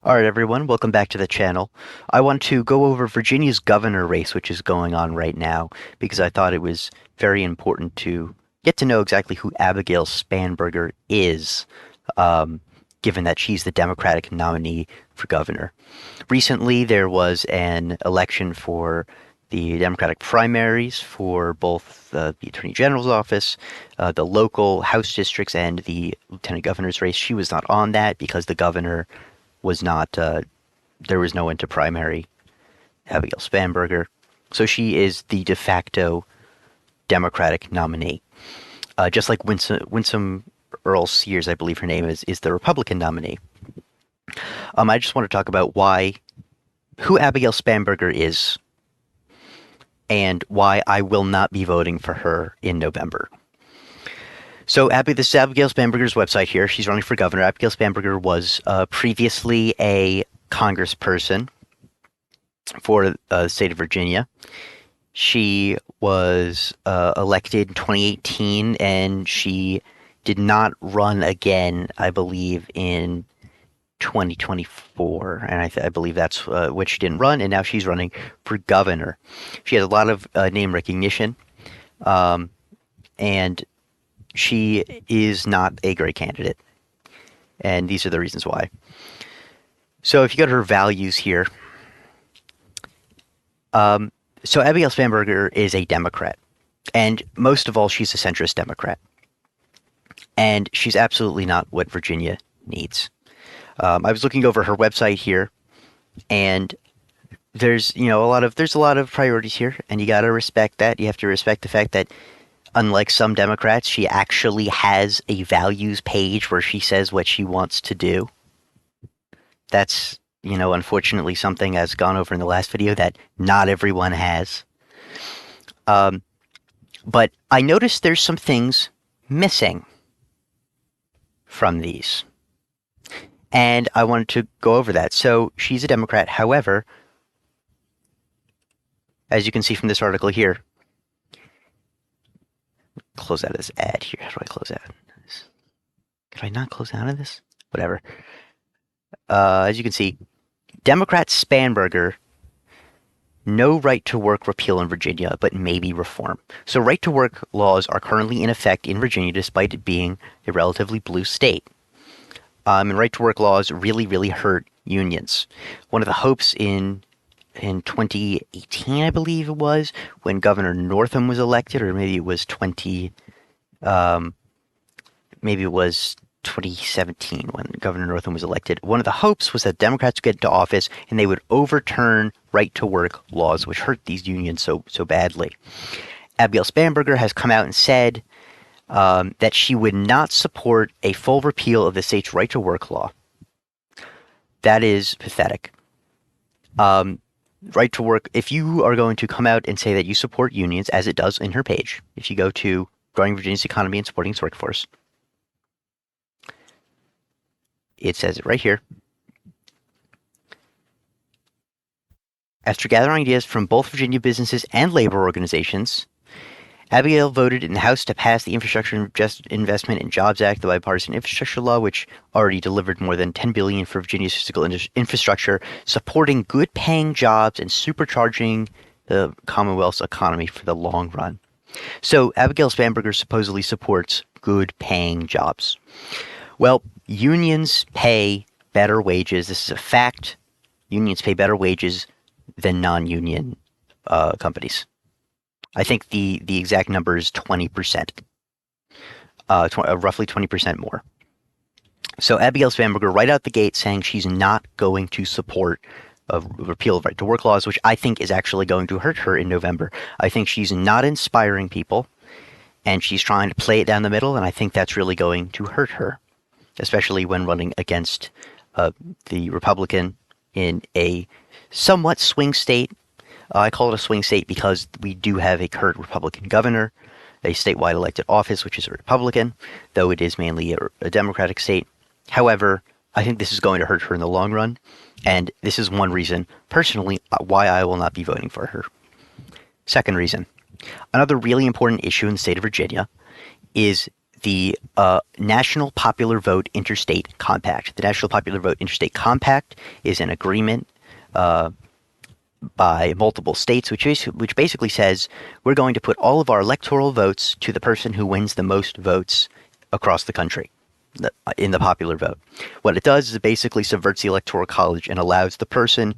All right, everyone, welcome back to the channel. I want to go over Virginia's governor race, which is going on right now, because I thought it was very important to get to know exactly who Abigail Spanberger is, um, given that she's the Democratic nominee for governor. Recently, there was an election for the Democratic primaries for both the Attorney General's office, the local House districts, and the Lieutenant Governor's race. She was not on that because the governor was not, there was no one to primary Abigail Spanberger. So she is the de facto Democratic nominee. Just like Winsome Earl Sears, I believe her name is the Republican nominee. I just want to talk about who Abigail Spanberger is and why I will not be voting for her in November. So this is Abigail Spanberger's website here. She's running for governor. Abigail Spanberger was previously a congressperson for the state of Virginia. She was elected in 2018, and she did not run again, I believe, in 2024. And I believe that's what she didn't run, and now she's running for governor. She has a lot of name recognition, and she is not a great candidate. And these are the reasons why. So if you go to her values here, so Abigail Spanberger is a Democrat, and most of all, she's a centrist Democrat, and she's absolutely not what Virginia needs. I was looking over her website here, and there's a lot of priorities here, and you got to respect that. You have to respect the fact that, unlike some Democrats, she actually has a values page where she says what she wants to do. That's unfortunately something as gone over in the last video that not everyone has. But I noticed there's some things missing from these. And I wanted to go over that. So she's a Democrat. However, as you can see from this article here, close out of this ad here. How do I close out of this? Can I not close out of this? Whatever. As you can see, Democrat Spanberger, no right-to-work repeal in Virginia, but maybe reform. So right-to-work laws are currently in effect in Virginia despite it being a relatively blue state. And right-to-work laws really, really hurt unions. One of the hopes in 2018, I believe it was, when Governor Northam was elected, or maybe it was 2017 when Governor Northam was elected. One of the hopes was that Democrats would get into office and they would overturn right-to-work laws, which hurt these unions so badly. Abigail Spanberger has come out and said that she would not support a full repeal of the state's right-to-work law. That is pathetic. Right to work, if you are going to come out and say that you support unions, as it does in her page, if you go to Growing Virginia's Economy and Supporting its Workforce, it says it right here. After gathering ideas from both Virginia businesses and labor organizations, Abigail voted in the House to pass the Infrastructure Investment and Jobs Act, the bipartisan infrastructure law, which already delivered more than $10 billion for Virginia's physical infrastructure, supporting good-paying jobs and supercharging the Commonwealth's economy for the long run. So Abigail Spanberger supposedly supports good-paying jobs. Well, unions pay better wages. This is a fact. Unions pay better wages than non-union companies. I think the exact number is 20%, roughly 20% more. So Abigail Spanberger, right out the gate, saying she's not going to support a repeal of right-to-work laws, which I think is actually going to hurt her in November. I think she's not inspiring people, and she's trying to play it down the middle, and I think that's really going to hurt her, especially when running against the Republican in a somewhat swing state. I call it a swing state because we do have a current Republican governor, a statewide elected office, which is a Republican, though it is mainly a Democratic state. However, I think this is going to hurt her in the long run, and this is one reason, personally, why I will not be voting for her. Second reason, another really important issue in the state of Virginia is the National Popular Vote Interstate Compact. The National Popular Vote Interstate Compact is an agreement by multiple states, which basically says we're going to put all of our electoral votes to the person who wins the most votes across the country in the popular vote. What it does is it basically subverts the Electoral College and allows the person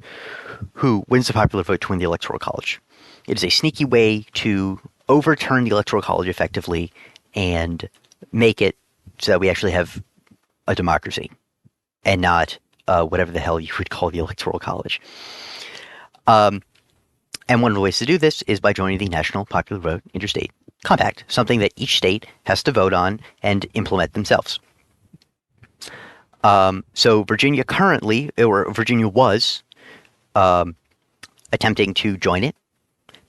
who wins the popular vote to win the Electoral College. It is a sneaky way to overturn the Electoral College effectively and make it so that we actually have a democracy and not whatever the hell you would call the Electoral College. And one of the ways to do this is by joining the National Popular Vote Interstate Compact, something that each state has to vote on and implement themselves. So Virginia was attempting to join it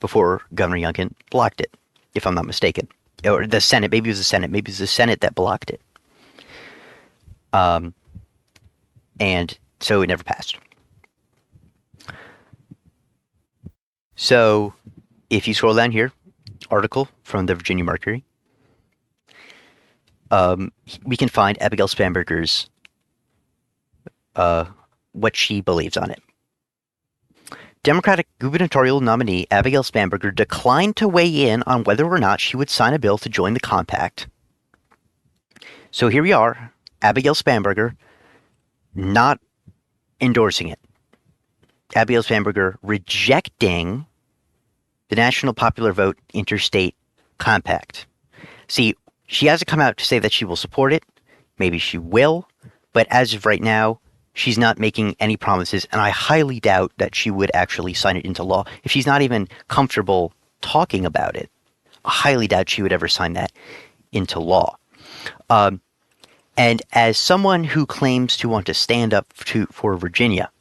before Governor Youngkin blocked it, if I'm not mistaken. Or the Senate, maybe it was the Senate, maybe it was the Senate that blocked it. And so it never passed. So if you scroll down here, article from the Virginia Mercury, we can find Abigail Spanberger's what she believes on it. Democratic gubernatorial nominee Abigail Spanberger declined to weigh in on whether or not she would sign a bill to join the compact. So here we are, Abigail Spanberger not endorsing it. Abigail Spanberger rejecting the National Popular Vote Interstate Compact. See, she hasn't come out to say that she will support it. Maybe she will. But as of right now, she's not making any promises, and I highly doubt that she would actually sign it into law. If she's not even comfortable talking about it, I highly doubt she would ever sign that into law. And as someone who claims to want to stand up for Virginia,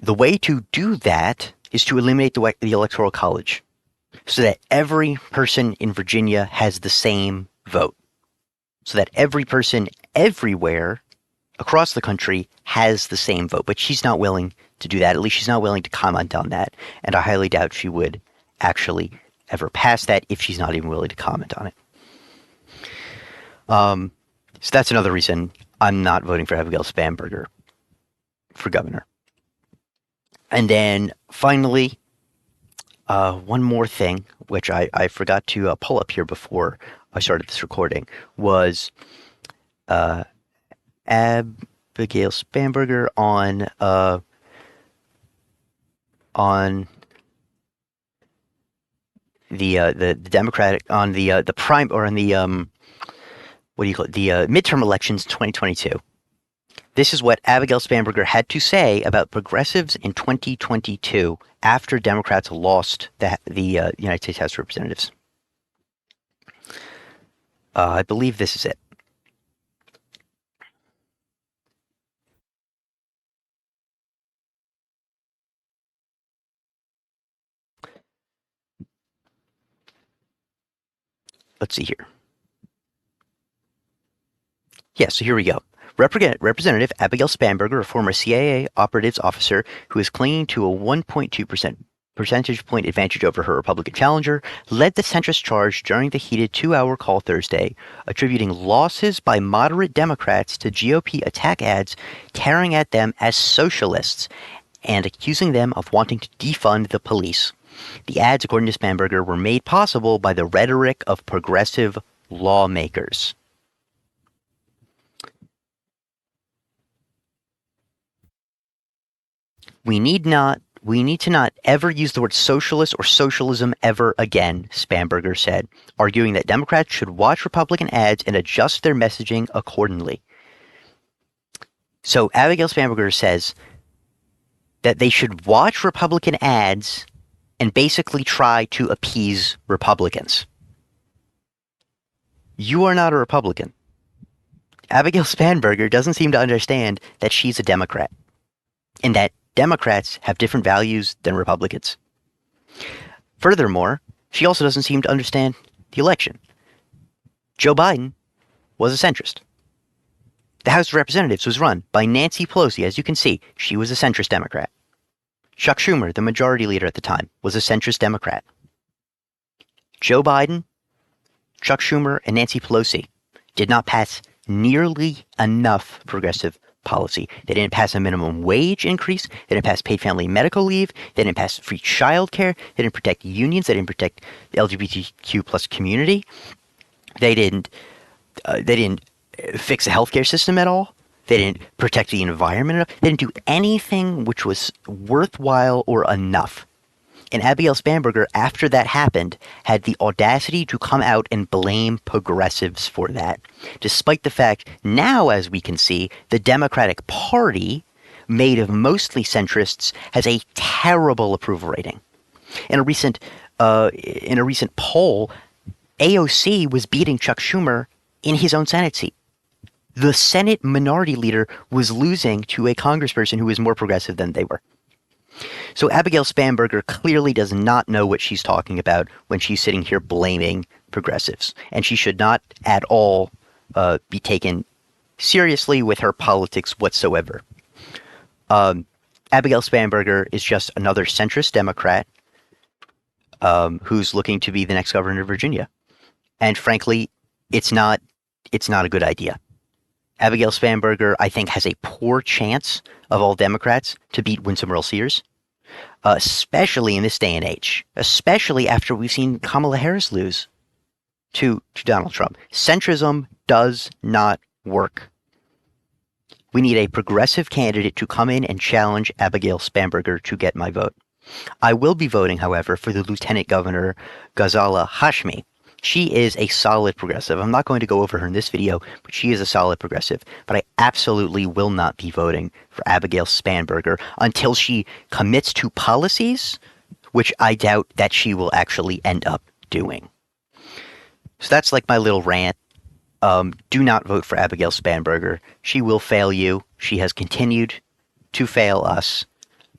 the way to do that is to eliminate the Electoral College so that every person in Virginia has the same vote. So that every person everywhere across the country has the same vote. But she's not willing to do that. At least she's not willing to comment on that. And I highly doubt she would actually ever pass that if she's not even willing to comment on it. So that's another reason I'm not voting for Abigail Spanberger for governor. And then finally, one more thing, which I forgot to pull up here before I started this recording, was Abigail Spanberger on the Democratic, on the prime, or on the what do you call it, the midterm elections 2022. This is what Abigail Spanberger had to say about progressives in 2022 after Democrats lost the United States House of Representatives. I believe this is it. Let's see here. Yeah, so here we go. Representative Abigail Spanberger, a former CIA operatives officer who is clinging to a 1.2% percentage point advantage over her Republican challenger, led the centrist charge during the heated 2-hour call Thursday, attributing losses by moderate Democrats to GOP attack ads tearing at them as socialists and accusing them of wanting to defund the police. The ads, according to Spanberger, were made possible by the rhetoric of progressive lawmakers. We need to not ever use the word socialist or socialism ever again, Spanberger said, arguing that Democrats should watch Republican ads and adjust their messaging accordingly. So Abigail Spanberger says that they should watch Republican ads and basically try to appease Republicans. You are not a Republican. Abigail Spanberger doesn't seem to understand that she's a Democrat and that Democrats have different values than Republicans. Furthermore, she also doesn't seem to understand the election. Joe Biden was a centrist. The House of Representatives was run by Nancy Pelosi. As you can see, she was a centrist Democrat. Chuck Schumer, the majority leader at the time, was a centrist Democrat. Joe Biden Chuck Schumer and Nancy Pelosi did not pass nearly enough progressive policy. They didn't pass a minimum wage increase. They didn't pass paid family medical leave. They didn't pass free childcare. They didn't protect unions. They didn't protect the LGBTQ plus community. They didn't. They didn't fix the healthcare system at all. They didn't protect the environment enough. They didn't do anything which was worthwhile or enough. And Abigail Spanberger, after that happened, had the audacity to come out and blame progressives for that. Despite the fact, now as we can see, the Democratic Party, made of mostly centrists, has a terrible approval rating. In a recent poll, AOC was beating Chuck Schumer in his own Senate seat. The Senate minority leader was losing to a congressperson who was more progressive than they were. So Abigail Spanberger clearly does not know what she's talking about when she's sitting here blaming progressives. And she should not at all be taken seriously with her politics whatsoever. Abigail Spanberger is just another centrist Democrat who's looking to be the next governor of Virginia. And frankly, it's not a good idea. Abigail Spanberger, I think, has a poor chance of all Democrats to beat Winsome Earl-Sears, especially in this day and age, especially after we've seen Kamala Harris lose to Donald Trump. Centrism does not work. We need a progressive candidate to come in and challenge Abigail Spanberger to get my vote. I will be voting, however, for the Lieutenant Governor Ghazala Hashmi. She is a solid progressive. I'm not going to go over her in this video, but she is a solid progressive. But I absolutely will not be voting for Abigail Spanberger until she commits to policies, which I doubt that she will actually end up doing. So that's like my little rant. Do not vote for Abigail Spanberger. She will fail you. She has continued to fail us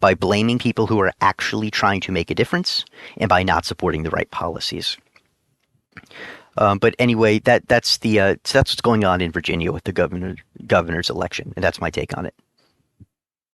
by blaming people who are actually trying to make a difference and by not supporting the right policies. But anyway, that's what's going on in Virginia with the governor's election, and that's my take on it.